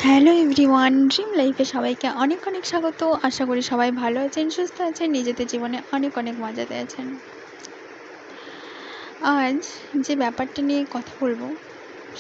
Hello everyone, dream লাইফে সবাইকে অনেক অনেক স্বাগত। আশা করি সবাই ভালো আছেন, সুস্থ আছেন, নিজেদের জীবনে অনেক অনেক মজাতে আছেন। আজ যে ব্যাপারটা নিয়ে কথা বলবো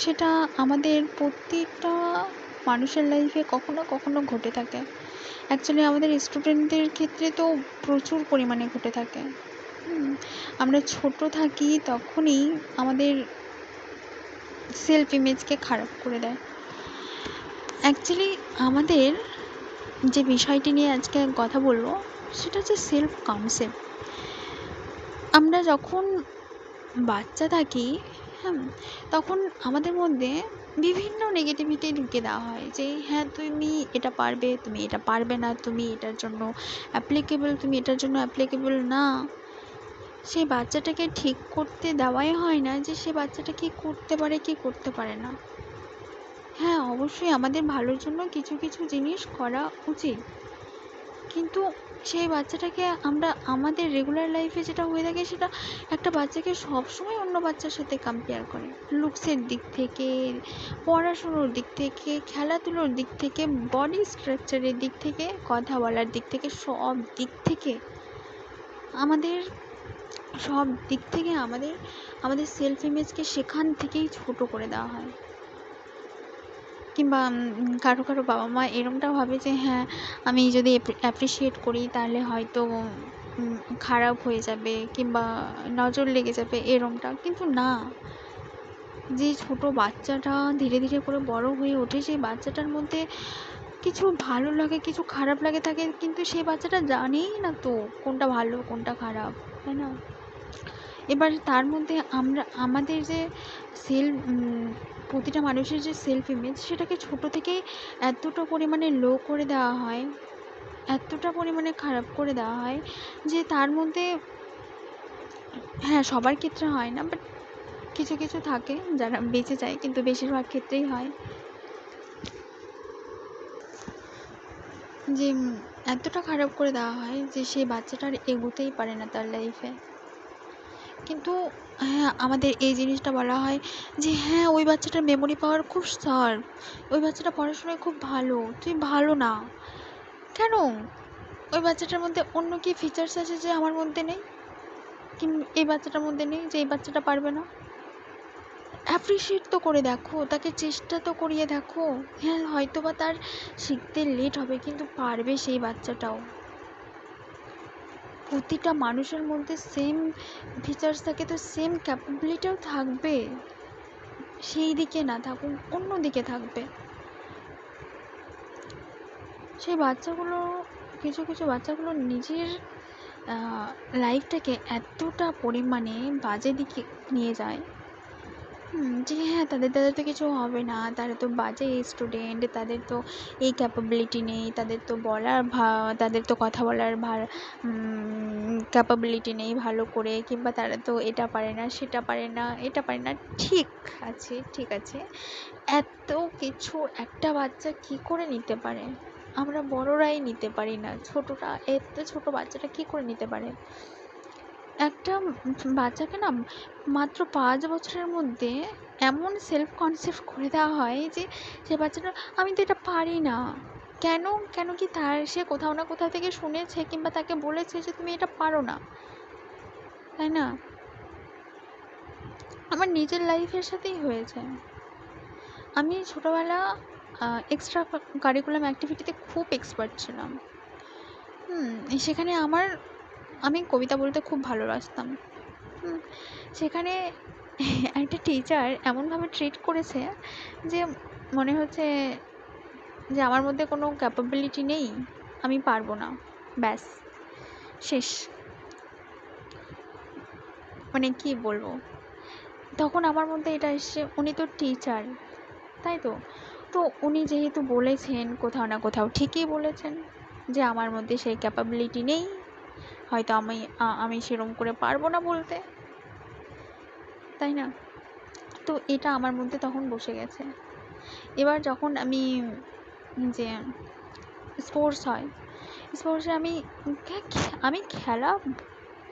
সেটা আমাদের প্রত্যেকটা মানুষের লাইফে কখনো কখনো ঘটে থাকে। অ্যাকচুয়ালি আমাদের স্টুডেন্টদের ক্ষেত্রে তো প্রচুর পরিমাণে ঘটে থাকে। আমরা ছোট থাকি তখনই আমাদের সেলফ ইমেজকে খারাপ করে দেয়। অ্যাকচুয়ালি আমাদের যে বিষয়টি নিয়ে আজকে কথা বলবো সেটা হচ্ছে সেলফ কনসেপ্ট। আমরা যখন বাচ্চা থাকি, তখন আমাদের মধ্যে বিভিন্ন নেগেটিভিটি ঢুকে দেওয়া হয় যে হ্যাঁ তুমি এটা পারবে, তুমি এটা পারবে না, তুমি এটার জন্য অ্যাপ্লিকেবল, তুমি এটার জন্য অ্যাপ্লিকেবল না। সেই বাচ্চাটাকে ঠিক করতে দেওয়াই হয় না যে সে বাচ্চাটা কী করতে পারে কী করতে পারে না। হ্যাঁ, অবশ্যই আমাদের ভালোর জন্য কিছু কিছু জিনিস করা উচিত, কিন্তু সেই বাচ্চাটাকে আমরা আমাদের রেগুলার লাইফে যেটা হয়ে থাকে সেটা একটা বাচ্চাকে সবসময় অন্য বাচ্চার সাথে কম্পেয়ার করে। লুকসের দিক থেকে, পড়াশুনোর দিক থেকে, খেলাধুলোর দিক থেকে, বডি স্ট্রাকচারের দিক থেকে, কথা বলার দিক থেকে, সব দিক থেকে আমাদের আমাদের সেলফ ইমেজকে সেখান থেকেই ছোট করে দেওয়া হয়। কিংবা কারো কারো বাবা মা এরমটাও ভাবে যে হ্যাঁ আমি যদি অ্যাপ্রিসিয়েট করি তাহলে হয়তো খারাপ হয়ে যাবে কিংবা নজর লেগে যাবে এরমটা, কিন্তু না। যে ছোট বাচ্চাটা ধীরে ধীরে করে বড় হয়ে ওঠে, সেই বাচ্চাটার মধ্যে কিছু ভালো লাগে কিছু খারাপ লাগে থাকে, কিন্তু সেই বাচ্চাটা জানেই না তো কোনটা ভালো কোনটা খারাপ, তাই না? এবার তার মধ্যে আমরা আমাদের যে প্রতিটা মানুষের যে সেলফ ইমেজ সেটাকে ছোটো থেকেই এতটা পরিমাণে লো করে দেওয়া হয়, এতটা পরিমাণে খারাপ করে দেওয়া হয় যে তার মধ্যে, হ্যাঁ সবার ক্ষেত্রে হয় না, বাট কিছু কিছু থাকে যারা বেঁচে যায়, কিন্তু বেশিরভাগ ক্ষেত্রেই হয় যে এতটা খারাপ করে দেওয়া হয় যে সেই বাচ্চাটা আর এগোতেই পারে না তার লাইফে। কিন্তু হ্যাঁ, আমাদের এই জিনিসটা বলা হয় যে হ্যাঁ ওই বাচ্চাটার মেমোরি পাওয়ার খুব শার্প, ওই বাচ্চাটা পড়াশোনায় খুব ভালো, তুই ভালো না কেন? ওই বাচ্চাটার মধ্যে অন্য কি ফিচার্স আছে যে আমার মধ্যে নেই, কি এই বাচ্চাটার মধ্যে নেই, যে এই বাচ্চাটা পারবে না? অ্যাপ্রিসিয়েট তো করে দেখো, তাকে চেষ্টা তো করিয়ে দেখো। হ্যাঁ হয়তো বা তার শিখতে লেট হবে, কিন্তু পারবে সেই বাচ্চাটাও। প্রতিটা মানুষের মধ্যে সেম ফিচার্স থাকে, তো সেম ক্যাপাবিলিটিও থাকবে, সেই দিকে না থাকুক অন্য দিকে থাকবে। সেই বাচ্চাগুলো, কিছু কিছু বাচ্চাগুলো নিজের লাইফটাকে এতটা পরিমাণে বাজে দিকে নিয়ে যায় যে হ্যাঁ তাদের দ্বারা তো কিছু হবে না, তারা তো বাজে স্টুডেন্ট, তাদের তো এই ক্যাপাবিলিটি নেই, তাদের তো তাদের তো কথা বলার ক্যাপাবিলিটি নেই ভালো করে, কিংবা তারা তো এটা পারে না সেটা পারে না এটা পারে না। ঠিক আছে ঠিক আছে, এত কিছু একটা বাচ্চা কি করে নিতে পারে? আমরা বড়রাই নিতে পারি না, ছোটরা, এত ছোট বাচ্চাটা কি করে নিতে পারে? একটা বাচ্চাকে না মাত্র 5 বছরের মধ্যে এমন সেলফ কনসেপ্ট করে দেওয়া হয় যে সে বাচ্চাটা আমি তো এটা পারি না। কেন? কেন কি তার সে কোথাও না কোথাও থেকে শুনেছে কিংবা তাকে বলেছে যে তুমি এটা পারো না, তাই না? আমার নিজের লাইফের সাথেই হয়েছে। আমি ছোটোবেলা এক্সট্রা কারিকুলাম অ্যাক্টিভিটিতে খুব এক্সপার্ট ছিলাম। সেখানে আমি কবিতা বলতে খুব ভালোবাসতাম। সেখানে একটা টিচার এমনভাবে ট্রিট করেছে যে মনে হচ্ছে যে আমার মধ্যে কোনো ক্যাপাবিলিটি নেই, আমি পারবো না, ব্যাস শেষ। মানে কি বলবো, তখন আমার মধ্যে এটা এসে, উনি তো টিচার, তাই তো, তো উনি যেহেতু বলেছেন কোথাও না কোথাও ঠিকই বলেছেন যে আমার মধ্যে সেই ক্যাপাবিলিটি নেই, হয়তো আমি সেরম করে পারবো না বলতে, তাই না? তো এটা আমার মধ্যে তখন বসে গেছে। এবার যখন যে স্পোর্টস হয়, স্পোর্টসে আমি খেলা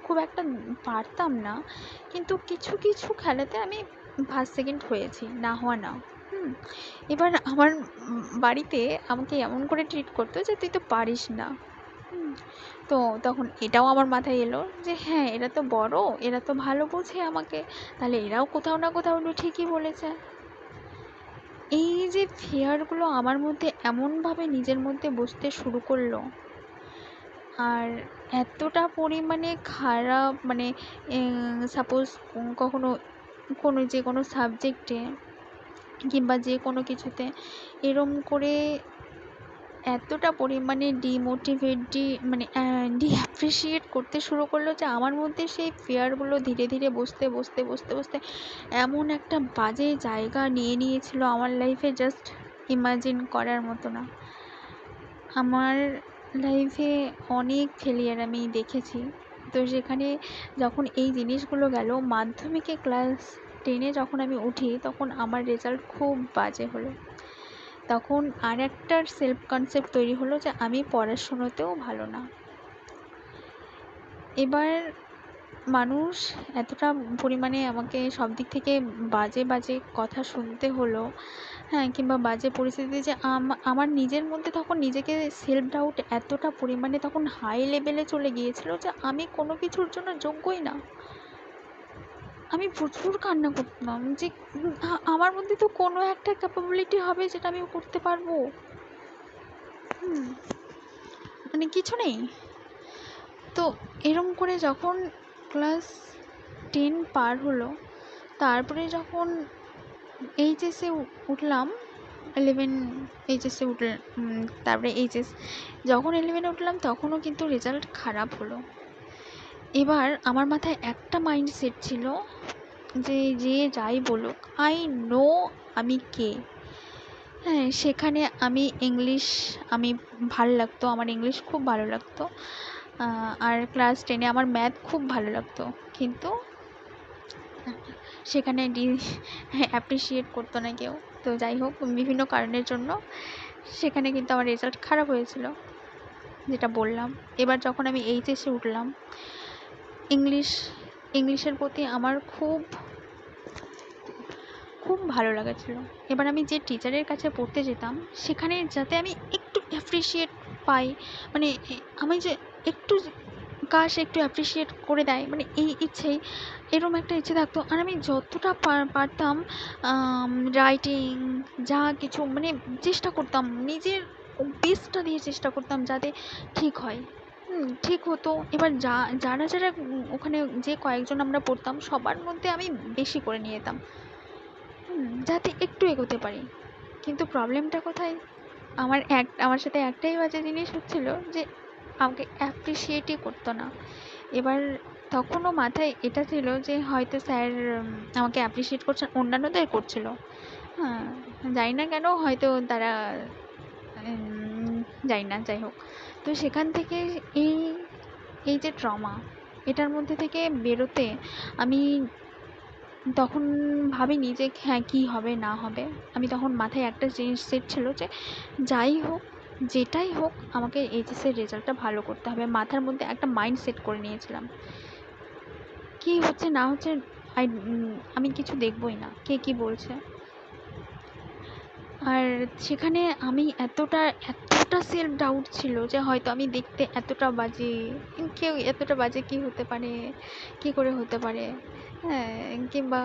খুব একটা পারতাম না, কিন্তু কিছু কিছু খেলাতে আমি ফার্স্ট সেকেন্ড হয়েছি, না হওয়া না। হুম, এবার আমার বাড়িতে আমাকে এমন করে ট্রিট করতো যে তুই তো পারিস না। হুম, তো তখন এটাও আমার মাথায় এলো যে হ্যাঁ, এরা তো বড়, এরা তো ভালো বোঝে আমাকে, তাহলে এরাও কোথাও না কোথাও ঠিকই বলেছে। এই যে ফেয়ারগুলো আমার মধ্যে এমনভাবে নিজের মধ্যে বসতে শুরু করলো, আর এতটা পরিমাণে খারাপ, মানে সাপোজ কখনো কোনো যে কোনো সাবজেক্টে কিংবা যে কোনো কিছুতে এরম করে এতটা পরিমাণে মানে ডিঅ্যাপ্রিসিয়েট করতে শুরু করলো যে আমার মধ্যে সেই ফেয়ারগুলো ধীরে ধীরে বসতে বসতে বসতে বসতে এমন একটা বাজে জায়গা নিয়ে নিয়েছিল আমার লাইফে, জাস্ট ইমাজিন করার মতো না। আমার লাইফে অনেক ফেলিয়ার আমি দেখেছি। তো সেখানে যখন এই জিনিসগুলো গেল, মাধ্যমিকে ক্লাস 10-এ যখন আমি উঠি, তখন আমার রেজাল্ট খুব বাজে হলো। তখন আর একটা সেলফ কনসেপ্ট তৈরি হলো যে আমি পড়াশুনোতেও ভালো না। এবার মানুষ এতটা পরিমাণে আমাকে সব দিক থেকে বাজে বাজে কথা শুনতে হলো, হ্যাঁ, কিংবা বাজে পরিস্থিতি, যে আমার নিজের মধ্যে তখন নিজেকে সেলফ ডাউট এতটা পরিমাণে তখন হাই লেভেলে চলে গিয়েছিল যে আমি কোনো কিছুর জন্য যোগ্যই না। আমি প্রচুর কান্না করতাম যে আমার মধ্যে তো কোনো একটা ক্যাপাবিলিটি হবে যেটা আমি করতে পারবো। মানে কিছু নেই। তো এরম করে যখন ক্লাস 10 পার হলো, তারপরে যখন এইচএসে উঠলাম, 11 এইচএসে উঠলাম, তারপরে এইচএস যখন 11-এ উঠলাম তখনও কিন্তু রেজাল্ট খারাপ হলো। এবার আমার মাথায় একটা মাইন্ডসেট ছিল যে যে যাই বলুক, আই নো আমি কে। হ্যাঁ, সেখানে আমি ইংলিশ, আমি ভালো লাগতো, আমার ইংলিশ খুব ভালো লাগতো, আর ক্লাস 10-এ আমার ম্যাথ খুব ভালো লাগতো, কিন্তু সেখানে অ্যাপ্রিসিয়েট করতো না কেউ। তো যাই হোক, বিভিন্ন কারণের জন্য সেখানে কিন্তু আমার রেজাল্ট খারাপ হয়েছিল, যেটা বললাম। এবার যখন আমি এইচএসে উঠলাম, ইংলিশের প্রতি আমার খুব খুব ভালো লাগা ছিল। এবার আমি যে টিচারের কাছে পড়তে যেতাম, সেখানে যাতে আমি একটু অ্যাপ্রিসিয়েট পাই, মানে আমি যে একটু একটু অ্যাপ্রিসিয়েট করে দেয়, মানে এই ইচ্ছেই, এরকম একটা ইচ্ছে থাকতো। আর আমি যতটা পারতাম রাইটিং যা কিছু, মানে চেষ্টা করতাম, নিজের বেস্টটা দিয়ে চেষ্টা করতাম যাতে ঠিক হয়। ঠিক হতো। এবার যারা যারা ওখানে যে কয়েকজন আমরা পড়তাম, সবার মধ্যে আমি বেশি করে নিয়ে যেতাম, যাতে একটু এগোতে পারি। কিন্তু প্রবলেমটা কোথায়? আমার সাথে একটাই বাজে জিনিস হচ্ছিল যে আমাকে অ্যাপ্রিসিয়েটই করতো না। এবার তখনও মাথায় এটা ছিল যে হয়তো স্যার আমাকে অ্যাপ্রিসিয়েট করছেন, অন্যান্যদের করছিল, হ্যাঁ, জানি না কেন, হয়তো তারা জানি না, যাই হোক। তো সেখান থেকে এই এই যে ট্রমা, এটার মধ্যে থেকে বেরোতে আমি তখন ভাবিনি যে হ্যাঁ, কী হবে না হবে। আমি তখন মাথায় একটা জিনিস সেট ছিল যে যাই হোক, যেটাই হোক, আমাকে এইচএসের রেজাল্টটা ভালো করতে হবে। মাথার মধ্যে একটা মাইন্ড সেট করে নিয়েছিলাম, কী হচ্ছে না হচ্ছে আমি কিছু দেখবই না, কে কী বলছে। আর সেখানে আমি এতটা সেলফ ডাউট ছিল যে হয়তো আমি দেখতে এতটা বাজে, কেউ এতটা বাজে কী হতে পারে, কী করে হতে পারে, হ্যাঁ, কিংবা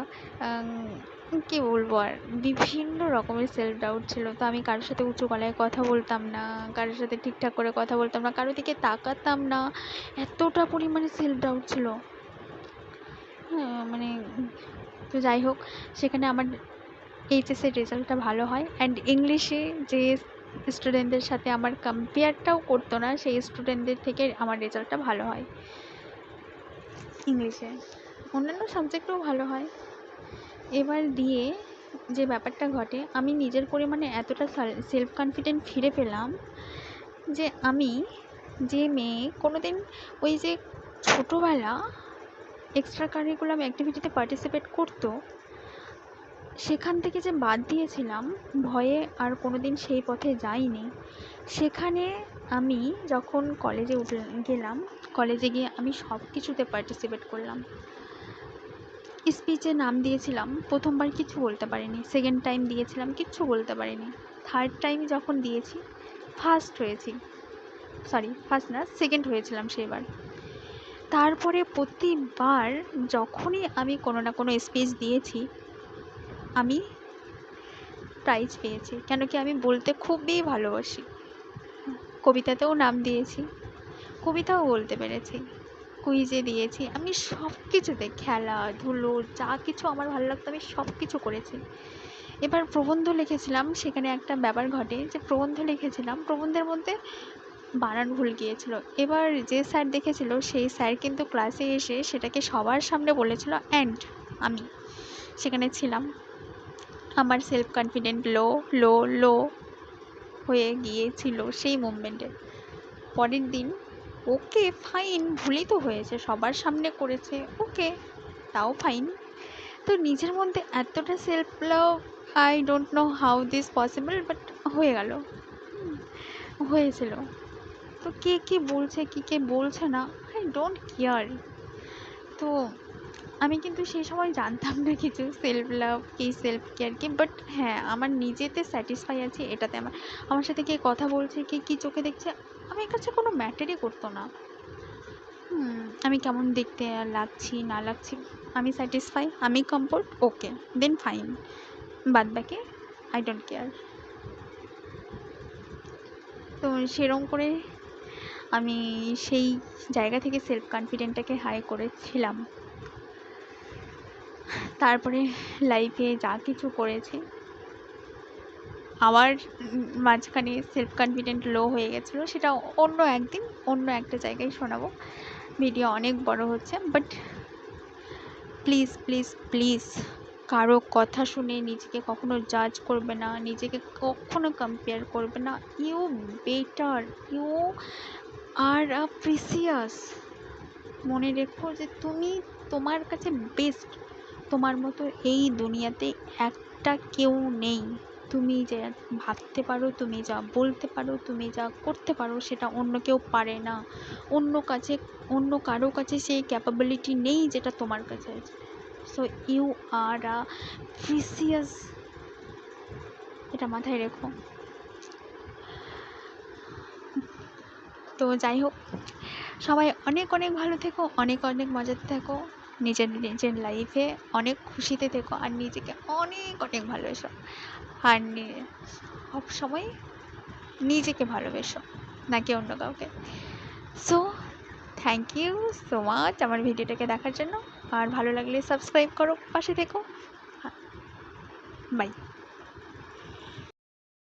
কী বলবো আর, বিভিন্ন রকমের সেলফ ডাউট ছিল। তো আমি কারোর সাথে উঁচু গলায় কথা বলতাম না, কারোর সাথে ঠিকঠাক করে কথা বলতাম না, কারোর দিকে তাকাতাম না, এতটা পরিমাণে সেলফ ডাউট ছিল। হ্যাঁ, মানে তো যাই হোক, সেখানে আমার এইচএসের রেজাল্টটা ভালো হয়, অ্যান্ড ইংলিশে যে স্টুডেন্টদের সাথে আমার কম্পেয়ারটাও করতো না, সেই স্টুডেন্টদের থেকে আমার রেজাল্টটা ভালো হয় ইংলিশে। অন্যান্য সাবজেক্টেও ভালো হয়। এবার দিয়ে যে ব্যাপারটা ঘটে, আমি নিজের পরিমাণে এতটা সেলফ কনফিডেন্ট ফিরে পেলাম যে আমি, যে মেয়ে কোনোদিন ওই যে ছোটোবেলা এক্সট্রা কারিকুলাম অ্যাক্টিভিটিতে পার্টিসিপেট করতো, সেখান থেকে যে বাদ দিয়েছিলাম ভয়ে, আর কোনোদিন সেই পথে যাইনি, সেখানে আমি যখন কলেজে গেলাম, কলেজে গিয়ে আমি সব কিছুতে পার্টিসিপেট করলাম। স্পিচে নাম দিয়েছিলাম, প্রথমবার কিছু বলতে পারিনি, সেকেন্ড টাইম দিয়েছিলাম কিচ্ছু বলতে পারিনি, থার্ড টাইম যখন দিয়েছি ফার্স্ট হয়েছি, সরি ফার্স্ট না সেকেন্ড হয়েছিলাম সেবার। তারপরে প্রতিবার যখনই আমি কোনো না কোনো স্পিচ দিয়েছি আমি প্রাইজ পেয়েছি, কেন কি আমি বলতে খুবই ভালোবাসি। কবিতাতেও নাম দিয়েছি, কবিতাও বলতে পেরেছি, কুইজে দিয়েছি, আমি সব কিছুতে খেলাধুলো যা কিছু আমার ভালো লাগতো আমি সব কিছু করেছি। এবার প্রবন্ধ লিখেছিলাম, সেখানে একটা ব্যাপার ঘটে যে প্রবন্ধ লিখেছিলাম, প্রবন্ধের মধ্যে বানান ভুল গিয়েছিল। এবার যে স্যার দেখেছিল সেই স্যার কিন্তু ক্লাসে এসে সেটাকে সবার সামনে বলেছিল, অ্যান্ড আমি সেখানে ছিলাম। আমার সেলফ কনফিডেন্ট লো লো লো হয়ে গিয়েছিল সেই মুভমেন্টে। পরের দিন ওকে ফাইন, ভুলই তো হয়েছে, সবার সামনে করেছে, ওকে তাও ফাইন। তো নিজের মধ্যে এতটা self love, I don't know how this possible, but হয়ে গেল, হয়েছিল। তো কে কী বলছে কী কে বলছে না, আই ডোন্ট কেয়ার। তো আমি কিন্তু সেই সময় জানতাম না কিছু সেলফ লাভ কি সেলফ কেয়ার কি, বাট হ্যাঁ আমার নিজেতে স্যাটিসফাই আছি এটাতে। আমার সাথে কে কথা বলছে কে কী চোখে দেখছে আমার কাছে কোনো ম্যাটারই করতো না। আমি কেমন দেখতে লাগছি না লাগছি, আমি স্যাটিসফাই, আমি কমফোর্ট, ওকে দেন ফাইন, বাদ বাকি আই ডোন্ট কেয়ার। তো সেরকম করে আমি সেই জায়গা থেকে সেলফ কনফিডেন্টটাকে হাই করেছিলাম। তারপরে লাইফে যা কিছু করেছি, আবার মাঝখানে সেলফ কনফিডেন্ট লো হয়ে গেছিলো, সেটা অন্য একদিন অন্য একটা জায়গায় শোনাবো, ভিডিও অনেক বড় হচ্ছে। বাট প্লিজ প্লিজ প্লিজ কারো কথা শুনে নিজেকে কখনো জাজ করবে না, নিজেকে কখনো কম্পেয়ার করবে না। You better, you are a precious. মনে রেখো যে তুমি তোমার কাছে বেস্ট, তোমার মতো এই দুনিয়াতে একটা কেউ নেই। তুমি যা ভাবতে পারো, তুমি যা বলতে পারো, তুমি যা করতে পারো সেটা অন্য কেউ পারে না। অন্য কারো কাছে সেই ক্যাপাবিলিটি নেই যেটা তোমার কাছে আছে। So you are a precious, এটা মাথায় রেখো। তো যাই হোক, সবাই অনেক অনেক ভালো থেকো, অনেক অনেক মজাতে থেকো, নিজের নিজের লাইফে অনেক খুশিতে থেকো, আর নিজেকে অনেক অনেক ভালোবেসো, আর সব সময় নিজেকে ভালোবেসো, নাকি অন্য কাউকে। So thank you so much আমার ভিডিওটাকে দেখার জন্য, আর ভালো লাগলে সাবস্ক্রাইব করো, পাশে থেকো। বাই।